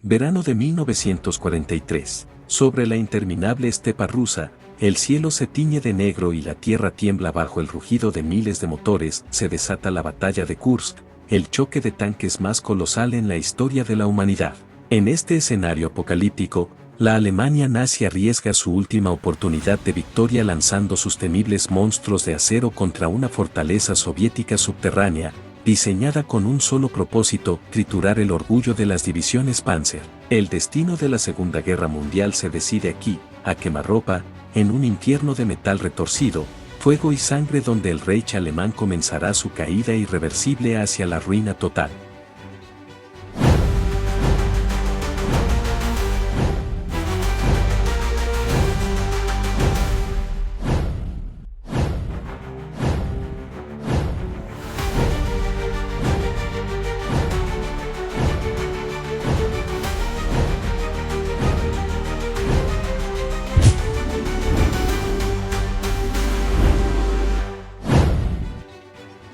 Verano de 1943. Sobre la interminable estepa rusa, el cielo se tiñe de negro y la tierra tiembla bajo el rugido de miles de motores. Se desata la batalla de Kursk, el choque de tanques más colosal en la historia de la humanidad. En este escenario apocalíptico, la Alemania nazi arriesga su última oportunidad de victoria lanzando sus temibles monstruos de acero contra una fortaleza soviética subterránea, diseñada con un solo propósito: triturar el orgullo de las divisiones Panzer. El destino de la Segunda Guerra Mundial se decide aquí, a quemarropa, en un infierno de metal retorcido, fuego y sangre donde el Reich alemán comenzará su caída irreversible hacia la ruina total.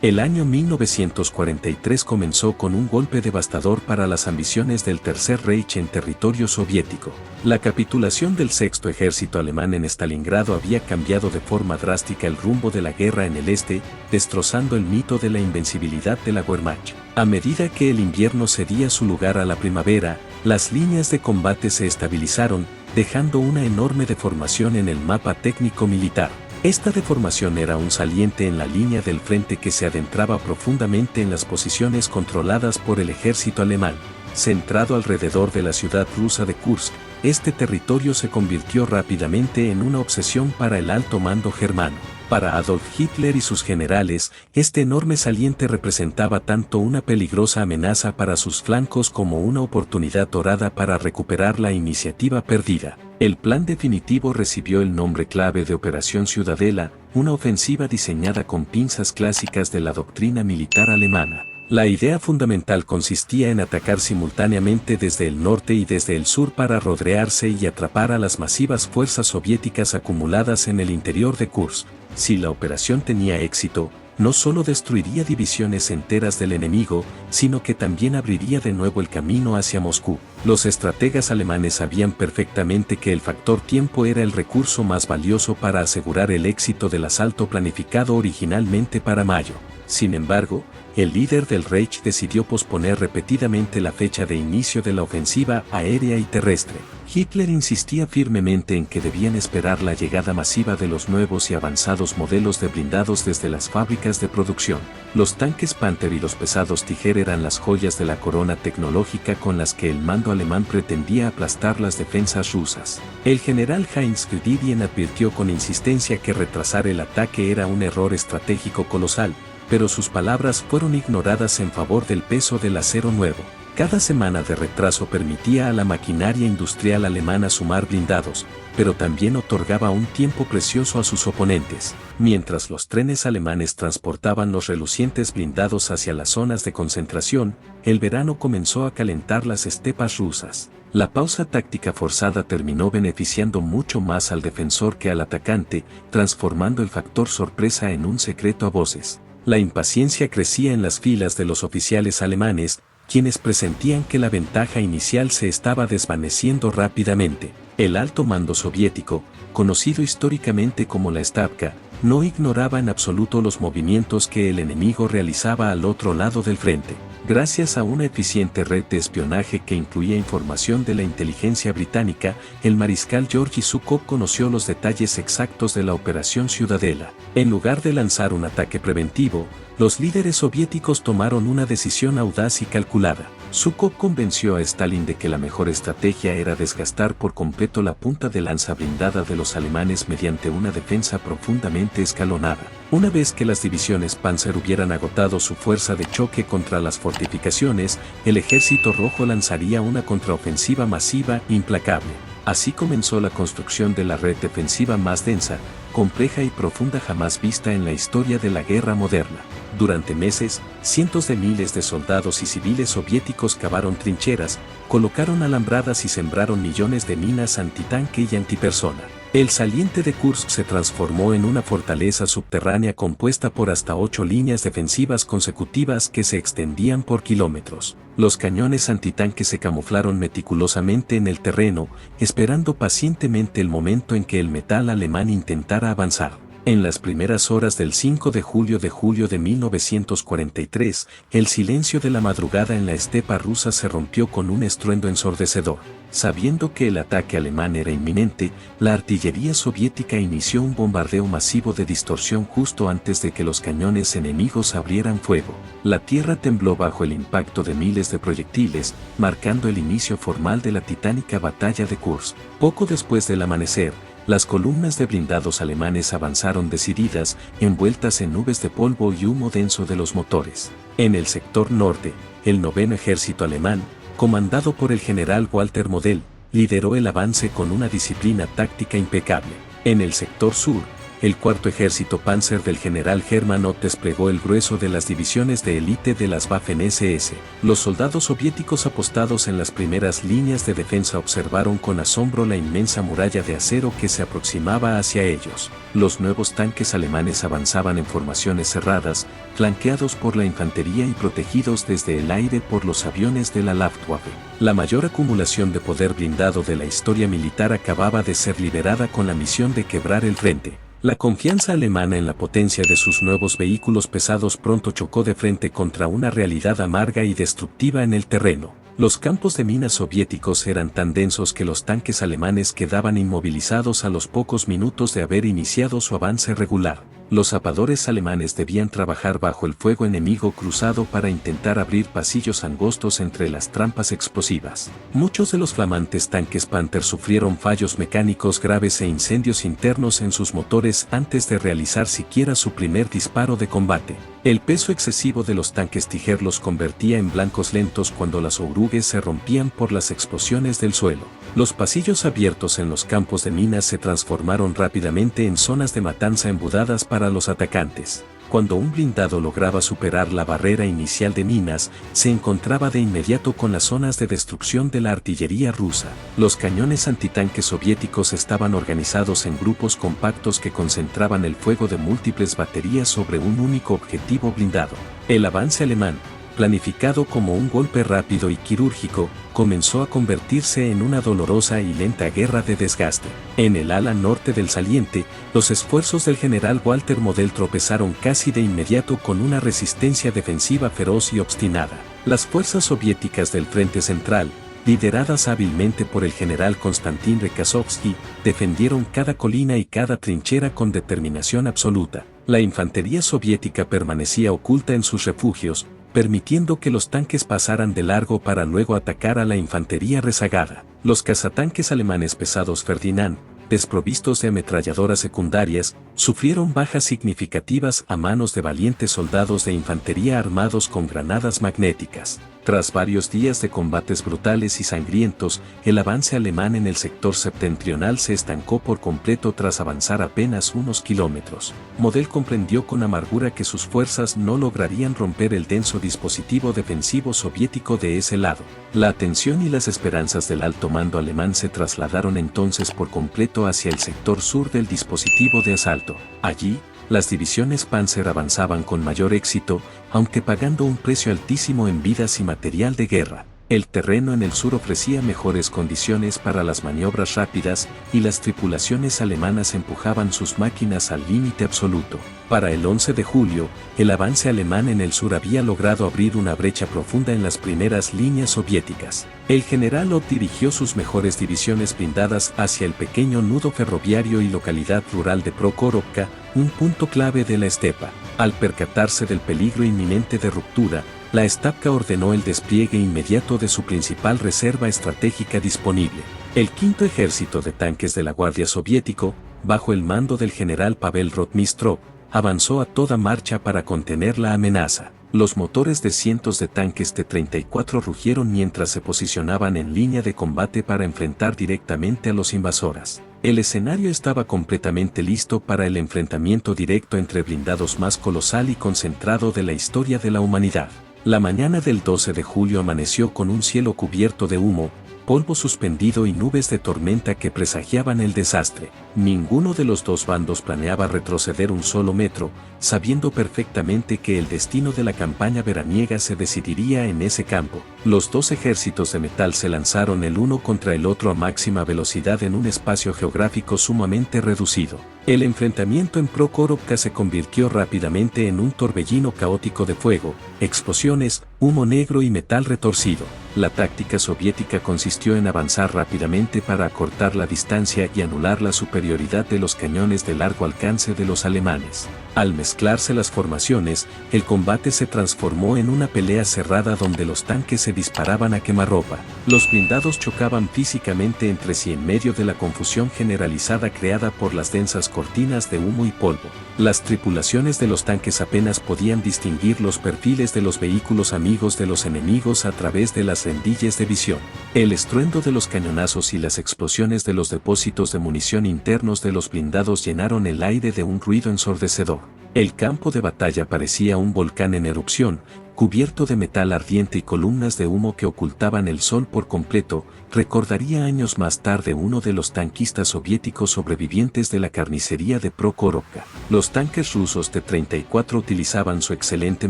El año 1943 comenzó con un golpe devastador para las ambiciones del Tercer Reich en territorio soviético. La capitulación del Sexto Ejército Alemán en Stalingrado había cambiado de forma drástica el rumbo de la guerra en el este, destrozando el mito de la invencibilidad de la Wehrmacht. A medida que el invierno cedía su lugar a la primavera, las líneas de combate se estabilizaron, dejando una enorme deformación en el mapa técnico militar. Esta deformación era un saliente en la línea del frente que se adentraba profundamente en las posiciones controladas por el ejército alemán. Centrado alrededor de la ciudad rusa de Kursk, este territorio se convirtió rápidamente en una obsesión para el alto mando germano. Para Adolf Hitler y sus generales, este enorme saliente representaba tanto una peligrosa amenaza para sus flancos como una oportunidad dorada para recuperar la iniciativa perdida. El plan definitivo recibió el nombre clave de Operación Ciudadela, una ofensiva diseñada con pinzas clásicas de la doctrina militar alemana. La idea fundamental consistía en atacar simultáneamente desde el norte y desde el sur para rodearse y atrapar a las masivas fuerzas soviéticas acumuladas en el interior de Kursk. Si la operación tenía éxito, no solo destruiría divisiones enteras del enemigo, sino que también abriría de nuevo el camino hacia Moscú. Los estrategas alemanes sabían perfectamente que el factor tiempo era el recurso más valioso para asegurar el éxito del asalto planificado originalmente para mayo. Sin embargo, el líder del Reich decidió posponer repetidamente la fecha de inicio de la ofensiva aérea y terrestre. Hitler insistía firmemente en que debían esperar la llegada masiva de los nuevos y avanzados modelos de blindados desde las fábricas de producción. Los tanques Panther y los pesados Tiger eran las joyas de la corona tecnológica con las que el mando alemán pretendía aplastar las defensas rusas. El general Heinz Guderian advirtió con insistencia que retrasar el ataque era un error estratégico colosal, pero sus palabras fueron ignoradas en favor del peso del acero nuevo. Cada semana de retraso permitía a la maquinaria industrial alemana sumar blindados, pero también otorgaba un tiempo precioso a sus oponentes. Mientras los trenes alemanes transportaban los relucientes blindados hacia las zonas de concentración, el verano comenzó a calentar las estepas rusas. La pausa táctica forzada terminó beneficiando mucho más al defensor que al atacante, transformando el factor sorpresa en un secreto a voces. La impaciencia crecía en las filas de los oficiales alemanes, quienes presentían que la ventaja inicial se estaba desvaneciendo rápidamente. El alto mando soviético, conocido históricamente como la Stavka, no ignoraba en absoluto los movimientos que el enemigo realizaba al otro lado del frente. Gracias a una eficiente red de espionaje que incluía información de la inteligencia británica, el mariscal Georgy Zhukov conoció los detalles exactos de la Operación Ciudadela. En lugar de lanzar un ataque preventivo, los líderes soviéticos tomaron una decisión audaz y calculada. Zhukov convenció a Stalin de que la mejor estrategia era desgastar por completo la punta de lanza blindada de los alemanes mediante una defensa profundamente escalonada. Una vez que las divisiones Panzer hubieran agotado su fuerza de choque contra las fortificaciones, el Ejército Rojo lanzaría una contraofensiva masiva e implacable. Así comenzó la construcción de la red defensiva más densa, compleja y profunda jamás vista en la historia de la guerra moderna. Durante meses, cientos de miles de soldados y civiles soviéticos cavaron trincheras, colocaron alambradas y sembraron millones de minas antitanque y antipersona. El saliente de Kursk se transformó en una fortaleza subterránea compuesta por hasta 8 líneas defensivas consecutivas que se extendían por kilómetros. Los cañones antitanque se camuflaron meticulosamente en el terreno, esperando pacientemente el momento en que el metal alemán intentara avanzar. En las primeras horas del 5 de julio de 1943, el silencio de la madrugada en la estepa rusa se rompió con un estruendo ensordecedor. Sabiendo que el ataque alemán era inminente, la artillería soviética inició un bombardeo masivo de distorsión justo antes de que los cañones enemigos abrieran fuego. La tierra tembló bajo el impacto de miles de proyectiles, marcando el inicio formal de la titánica batalla de Kursk. Poco después del amanecer, las columnas de blindados alemanes avanzaron decididas, envueltas en nubes de polvo y humo denso de los motores. En el sector norte, el 9º Ejército alemán, comandado por el general Walter Model, lideró el avance con una disciplina táctica impecable. En el sector sur, el 4º Ejército Panzer del general Hermann Ott desplegó el grueso de las divisiones de élite de las Waffen-SS. Los soldados soviéticos apostados en las primeras líneas de defensa observaron con asombro la inmensa muralla de acero que se aproximaba hacia ellos. Los nuevos tanques alemanes avanzaban en formaciones cerradas, flanqueados por la infantería y protegidos desde el aire por los aviones de la Luftwaffe. La mayor acumulación de poder blindado de la historia militar acababa de ser liberada con la misión de quebrar el frente. La confianza alemana en la potencia de sus nuevos vehículos pesados pronto chocó de frente contra una realidad amarga y destructiva en el terreno. Los campos de minas soviéticos eran tan densos que los tanques alemanes quedaban inmovilizados a los pocos minutos de haber iniciado su avance regular. Los zapadores alemanes debían trabajar bajo el fuego enemigo cruzado para intentar abrir pasillos angostos entre las trampas explosivas. Muchos de los flamantes tanques Panther sufrieron fallos mecánicos graves e incendios internos en sus motores antes de realizar siquiera su primer disparo de combate. El peso excesivo de los tanques Tiger los convertía en blancos lentos cuando las orugues se rompían por las explosiones del suelo. Los pasillos abiertos en los campos de minas se transformaron rápidamente en zonas de matanza embudadas para los atacantes. Cuando un blindado lograba superar la barrera inicial de minas, se encontraba de inmediato con las zonas de destrucción de la artillería rusa. Los cañones antitanques soviéticos estaban organizados en grupos compactos que concentraban el fuego de múltiples baterías sobre un único objetivo blindado. El avance alemán, planificado como un golpe rápido y quirúrgico, comenzó a convertirse en una dolorosa y lenta guerra de desgaste. En el ala norte del saliente, los esfuerzos del general Walter Model tropezaron casi de inmediato con una resistencia defensiva feroz y obstinada. Las fuerzas soviéticas del frente central, lideradas hábilmente por el general Konstantin Rekazovsky, defendieron cada colina y cada trinchera con determinación absoluta. La infantería soviética permanecía oculta en sus refugios, permitiendo que los tanques pasaran de largo para luego atacar a la infantería rezagada. Los cazatanques alemanes pesados Ferdinand, desprovistos de ametralladoras secundarias, sufrieron bajas significativas a manos de valientes soldados de infantería armados con granadas magnéticas. Tras varios días de combates brutales y sangrientos, el avance alemán en el sector septentrional se estancó por completo tras avanzar apenas unos kilómetros. Model comprendió con amargura que sus fuerzas no lograrían romper el denso dispositivo defensivo soviético de ese lado. La atención y las esperanzas del alto mando alemán se trasladaron entonces por completo hacia el sector sur del dispositivo de asalto. Allí, las divisiones Panzer avanzaban con mayor éxito, aunque pagando un precio altísimo en vidas y material de guerra. El terreno en el sur ofrecía mejores condiciones para las maniobras rápidas y las tripulaciones alemanas empujaban sus máquinas al límite absoluto. Para el 11 de julio, el avance alemán en el sur había logrado abrir una brecha profunda en las primeras líneas soviéticas. El general Ott dirigió sus mejores divisiones blindadas hacia el pequeño nudo ferroviario y localidad rural de Prokhorovka, un punto clave de la estepa. Al percatarse del peligro inminente de ruptura, la Stavka ordenó el despliegue inmediato de su principal reserva estratégica disponible. El quinto ejército de tanques de la Guardia Soviético, bajo el mando del general Pavel Rotmistrov, avanzó a toda marcha para contener la amenaza. Los motores de cientos de tanques T-34 rugieron mientras se posicionaban en línea de combate para enfrentar directamente a los invasoras. El escenario estaba completamente listo para el enfrentamiento directo entre blindados más colosal y concentrado de la historia de la humanidad. La mañana del 12 de julio amaneció con un cielo cubierto de humo, polvo suspendido y nubes de tormenta que presagiaban el desastre. Ninguno de los dos bandos planeaba retroceder un solo metro, sabiendo perfectamente que el destino de la campaña veraniega se decidiría en ese campo. Los dos ejércitos de metal se lanzaron el uno contra el otro a máxima velocidad en un espacio geográfico sumamente reducido. El enfrentamiento en Prokhorovka se convirtió rápidamente en un torbellino caótico de fuego, explosiones, humo negro y metal retorcido. La táctica soviética consistió en avanzar rápidamente para acortar la distancia y anular la superioridad de los cañones de largo alcance de los alemanes. Al mezclarse las formaciones, el combate se transformó en una pelea cerrada donde los tanques se disparaban a quemarropa. Los blindados chocaban físicamente entre sí en medio de la confusión generalizada creada por las densas cortinas de humo y polvo. Las tripulaciones de los tanques apenas podían distinguir los perfiles de los vehículos amigos de los enemigos a través de las rendillas de visión. El estruendo de los cañonazos y las explosiones de los depósitos de munición internos de los blindados llenaron el aire de un ruido ensordecedor. El campo de batalla parecía un volcán en erupción, cubierto de metal ardiente y columnas de humo que ocultaban el sol por completo, recordaría años más tarde uno de los tanquistas soviéticos sobrevivientes de la carnicería de Prokhorovka. Los tanques rusos T-34 utilizaban su excelente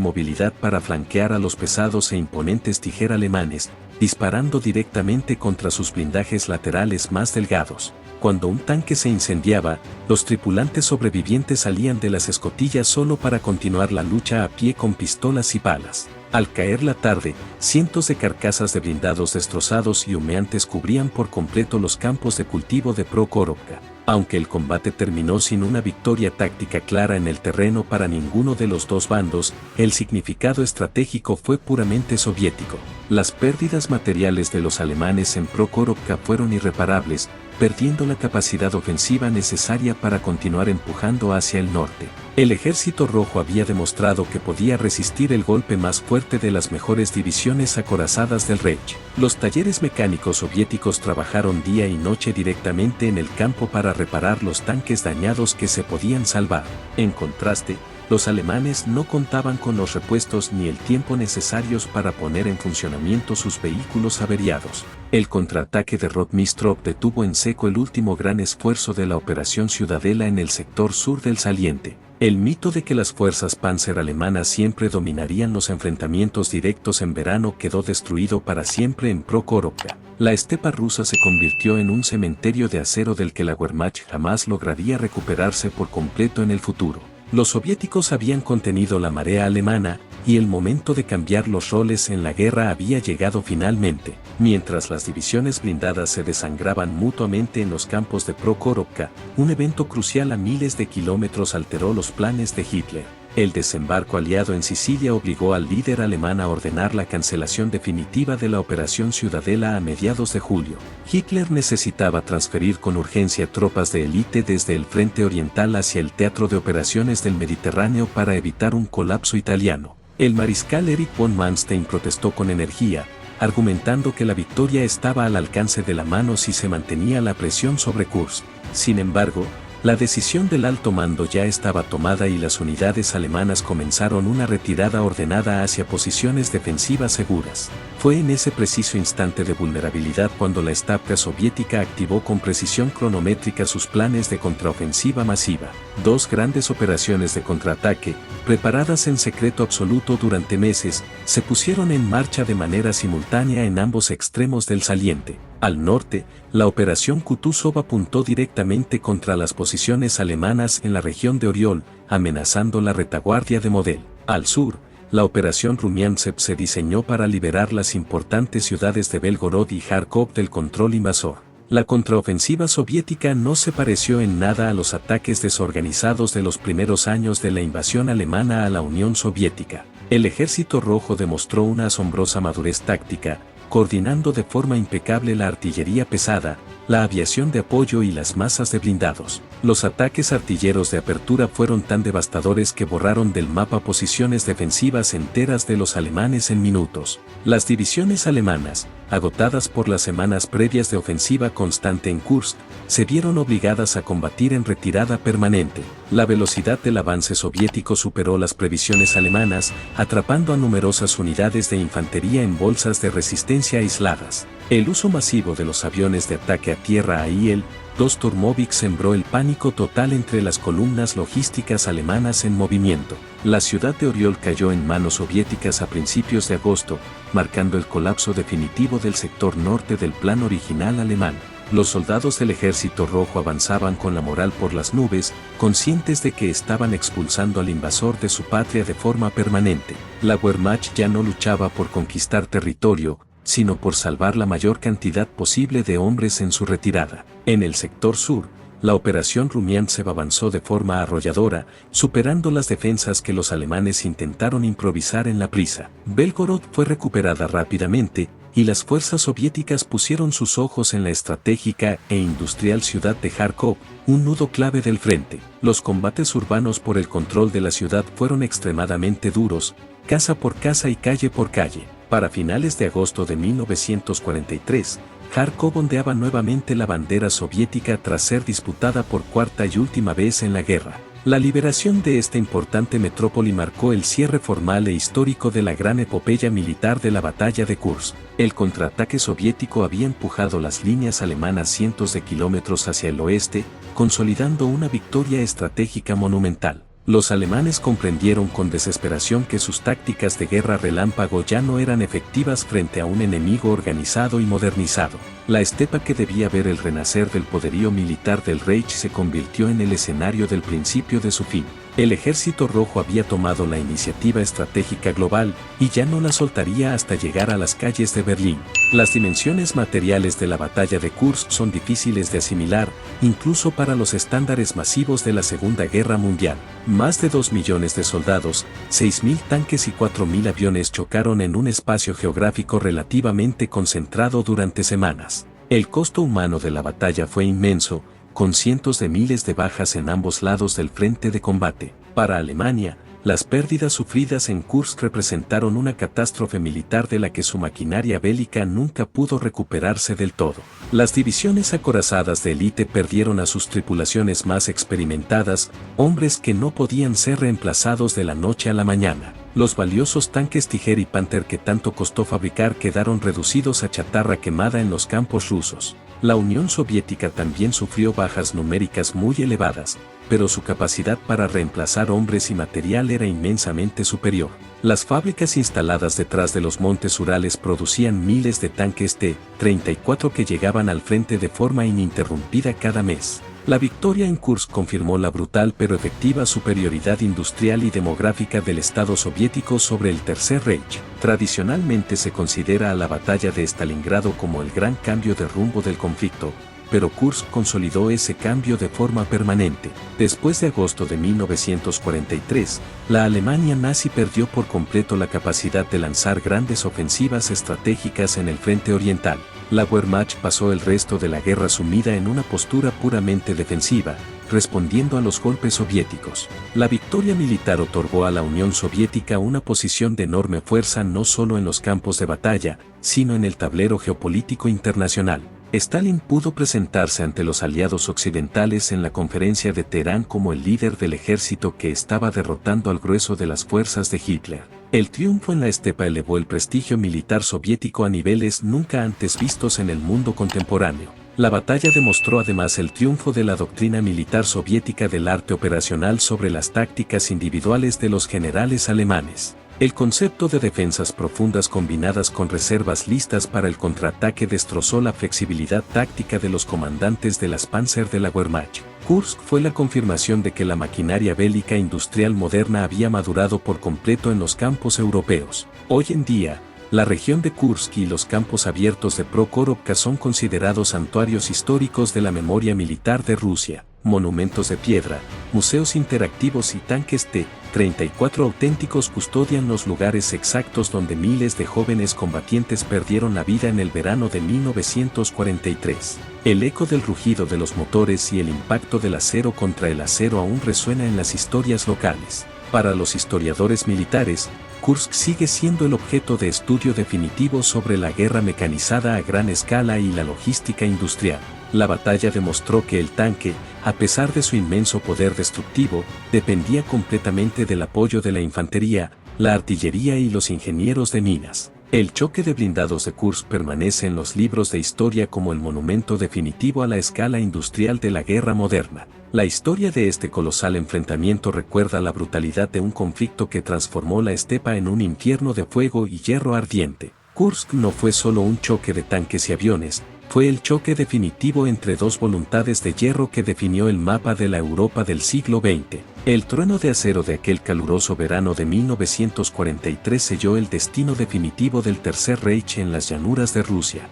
movilidad para flanquear a los pesados e imponentes Tiger alemanes, disparando directamente contra sus blindajes laterales más delgados. Cuando un tanque se incendiaba, los tripulantes sobrevivientes salían de las escotillas solo para continuar la lucha a pie con pistolas y balas. Al caer la tarde, cientos de carcasas de blindados destrozados y humeantes cubrían por completo los campos de cultivo de Prokhorovka. Aunque el combate terminó sin una victoria táctica clara en el terreno para ninguno de los dos bandos, el significado estratégico fue puramente soviético. Las pérdidas materiales de los alemanes en Prokhorovka fueron irreparables, perdiendo la capacidad ofensiva necesaria para continuar empujando hacia el norte. El ejército rojo había demostrado que podía resistir el golpe más fuerte de las mejores divisiones acorazadas del Reich. Los talleres mecánicos soviéticos trabajaron día y noche directamente en el campo para reparar los tanques dañados que se podían salvar. En contraste, los alemanes no contaban con los repuestos ni el tiempo necesarios para poner en funcionamiento sus vehículos averiados. El contraataque de Rotmistrov detuvo en seco el último gran esfuerzo de la Operación Ciudadela en el sector sur del saliente. El mito de que las fuerzas Panzer alemanas siempre dominarían los enfrentamientos directos en verano quedó destruido para siempre en Prokhorovka. La estepa rusa se convirtió en un cementerio de acero del que la Wehrmacht jamás lograría recuperarse por completo en el futuro. Los soviéticos habían contenido la marea alemana, y el momento de cambiar los roles en la guerra había llegado finalmente. Mientras las divisiones blindadas se desangraban mutuamente en los campos de Prokhorovka, un evento crucial a miles de kilómetros alteró los planes de Hitler. El desembarco aliado en Sicilia obligó al líder alemán a ordenar la cancelación definitiva de la Operación Ciudadela a mediados de julio. Hitler necesitaba transferir con urgencia tropas de élite desde el frente oriental hacia el teatro de operaciones del Mediterráneo para evitar un colapso italiano. El mariscal Erich von Manstein protestó con energía, argumentando que la victoria estaba al alcance de la mano si se mantenía la presión sobre Kursk. Sin embargo, la decisión del alto mando ya estaba tomada y las unidades alemanas comenzaron una retirada ordenada hacia posiciones defensivas seguras. Fue en ese preciso instante de vulnerabilidad cuando la Stavka soviética activó con precisión cronométrica sus planes de contraofensiva masiva. Dos grandes operaciones de contraataque, preparadas en secreto absoluto durante meses, se pusieron en marcha de manera simultánea en ambos extremos del saliente. Al norte, la operación Kutuzov apuntó directamente contra las posiciones alemanas en la región de Oriol, amenazando la retaguardia de Model. Al sur, la operación Rumiantsev se diseñó para liberar las importantes ciudades de Belgorod y Kharkov del control invasor. La contraofensiva soviética no se pareció en nada a los ataques desorganizados de los primeros años de la invasión alemana a la Unión Soviética. El Ejército Rojo demostró una asombrosa madurez táctica, coordinando de forma impecable la artillería pesada, la aviación de apoyo y las masas de blindados. Los ataques artilleros de apertura fueron tan devastadores que borraron del mapa posiciones defensivas enteras de los alemanes en minutos. Las divisiones alemanas, agotadas por las semanas previas de ofensiva constante en Kursk, se vieron obligadas a combatir en retirada permanente. La velocidad del avance soviético superó las previsiones alemanas, atrapando a numerosas unidades de infantería en bolsas de resistencia aisladas. El uso masivo de los aviones de ataque a tierra IL-2 Turmovik sembró el pánico total entre las columnas logísticas alemanas en movimiento. La ciudad de Oriol cayó en manos soviéticas a principios de agosto, marcando el colapso definitivo del sector norte del plan original alemán. Los soldados del Ejército Rojo avanzaban con la moral por las nubes, conscientes de que estaban expulsando al invasor de su patria de forma permanente. La Wehrmacht ya no luchaba por conquistar territorio, sino por salvar la mayor cantidad posible de hombres en su retirada. En el sector sur, la operación Rumiantsev avanzó de forma arrolladora, superando las defensas que los alemanes intentaron improvisar en la prisa. Belgorod fue recuperada rápidamente, y las fuerzas soviéticas pusieron sus ojos en la estratégica e industrial ciudad de Kharkov, un nudo clave del frente. Los combates urbanos por el control de la ciudad fueron extremadamente duros, casa por casa y calle por calle. Para finales de agosto de 1943, Kharkov ondeaba nuevamente la bandera soviética tras ser disputada por cuarta y última vez en la guerra. La liberación de esta importante metrópoli marcó el cierre formal e histórico de la gran epopeya militar de la batalla de Kursk. El contraataque soviético había empujado las líneas alemanas cientos de kilómetros hacia el oeste, consolidando una victoria estratégica monumental. Los alemanes comprendieron con desesperación que sus tácticas de guerra relámpago ya no eran efectivas frente a un enemigo organizado y modernizado. La estepa que debía ver el renacer del poderío militar del Reich se convirtió en el escenario del principio de su fin. El Ejército Rojo había tomado la iniciativa estratégica global y ya no la soltaría hasta llegar a las calles de Berlín. Las dimensiones materiales de la batalla de Kursk son difíciles de asimilar, incluso para los estándares masivos de la Segunda Guerra Mundial. Más de 2 millones de soldados, 6.000 tanques y 4.000 aviones chocaron en un espacio geográfico relativamente concentrado durante semanas. El costo humano de la batalla fue inmenso, con cientos de miles de bajas en ambos lados del frente de combate. Para Alemania, las pérdidas sufridas en Kursk representaron una catástrofe militar de la que su maquinaria bélica nunca pudo recuperarse del todo. Las divisiones acorazadas de élite perdieron a sus tripulaciones más experimentadas, hombres que no podían ser reemplazados de la noche a la mañana. Los valiosos tanques Tiger y Panther que tanto costó fabricar quedaron reducidos a chatarra quemada en los campos rusos. La Unión Soviética también sufrió bajas numéricas muy elevadas, pero su capacidad para reemplazar hombres y material era inmensamente superior. Las fábricas instaladas detrás de los montes Urales producían miles de tanques T-34 que llegaban al frente de forma ininterrumpida cada mes. La victoria en Kursk confirmó la brutal pero efectiva superioridad industrial y demográfica del Estado soviético sobre el Tercer Reich. Tradicionalmente se considera a la batalla de Stalingrado como el gran cambio de rumbo del conflicto, pero Kursk consolidó ese cambio de forma permanente. Después de agosto de 1943, la Alemania nazi perdió por completo la capacidad de lanzar grandes ofensivas estratégicas en el frente oriental. La Wehrmacht pasó el resto de la guerra sumida en una postura puramente defensiva, respondiendo a los golpes soviéticos. La victoria militar otorgó a la Unión Soviética una posición de enorme fuerza no solo en los campos de batalla, sino en el tablero geopolítico internacional. Stalin pudo presentarse ante los aliados occidentales en la conferencia de Teherán como el líder del ejército que estaba derrotando al grueso de las fuerzas de Hitler. El triunfo en la estepa elevó el prestigio militar soviético a niveles nunca antes vistos en el mundo contemporáneo. La batalla demostró además el triunfo de la doctrina militar soviética del arte operacional sobre las tácticas individuales de los generales alemanes. El concepto de defensas profundas combinadas con reservas listas para el contraataque destrozó la flexibilidad táctica de los comandantes de las Panzer de la Wehrmacht. Kursk fue la confirmación de que la maquinaria bélica industrial moderna había madurado por completo en los campos europeos. Hoy en día, la región de Kursk y los campos abiertos de Prokhorovka son considerados santuarios históricos de la memoria militar de Rusia. Monumentos de piedra, museos interactivos y tanques T-34 auténticos custodian los lugares exactos donde miles de jóvenes combatientes perdieron la vida en el verano de 1943. El eco del rugido de los motores y el impacto del acero contra el acero aún resuena en las historias locales. Para los historiadores militares, Kursk sigue siendo el objeto de estudio definitivo sobre la guerra mecanizada a gran escala y la logística industrial. La batalla demostró que el tanque, a pesar de su inmenso poder destructivo, dependía completamente del apoyo de la infantería, la artillería y los ingenieros de minas. El choque de blindados de Kursk permanece en los libros de historia como el monumento definitivo a la escala industrial de la guerra moderna. La historia de este colosal enfrentamiento recuerda la brutalidad de un conflicto que transformó la estepa en un infierno de fuego y hierro ardiente. Kursk no fue solo un choque de tanques y aviones, fue el choque definitivo entre dos voluntades de hierro que definió el mapa de la Europa del siglo XX. El trueno de acero de aquel caluroso verano de 1943 selló el destino definitivo del Tercer Reich en las llanuras de Rusia.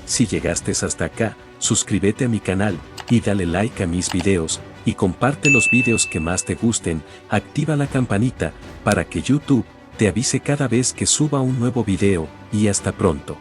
Si llegaste hasta acá, suscríbete a mi canal, y dale like a mis videos, y comparte los videos que más te gusten, activa la campanita, para que YouTube te avise cada vez que suba un nuevo video, y hasta pronto.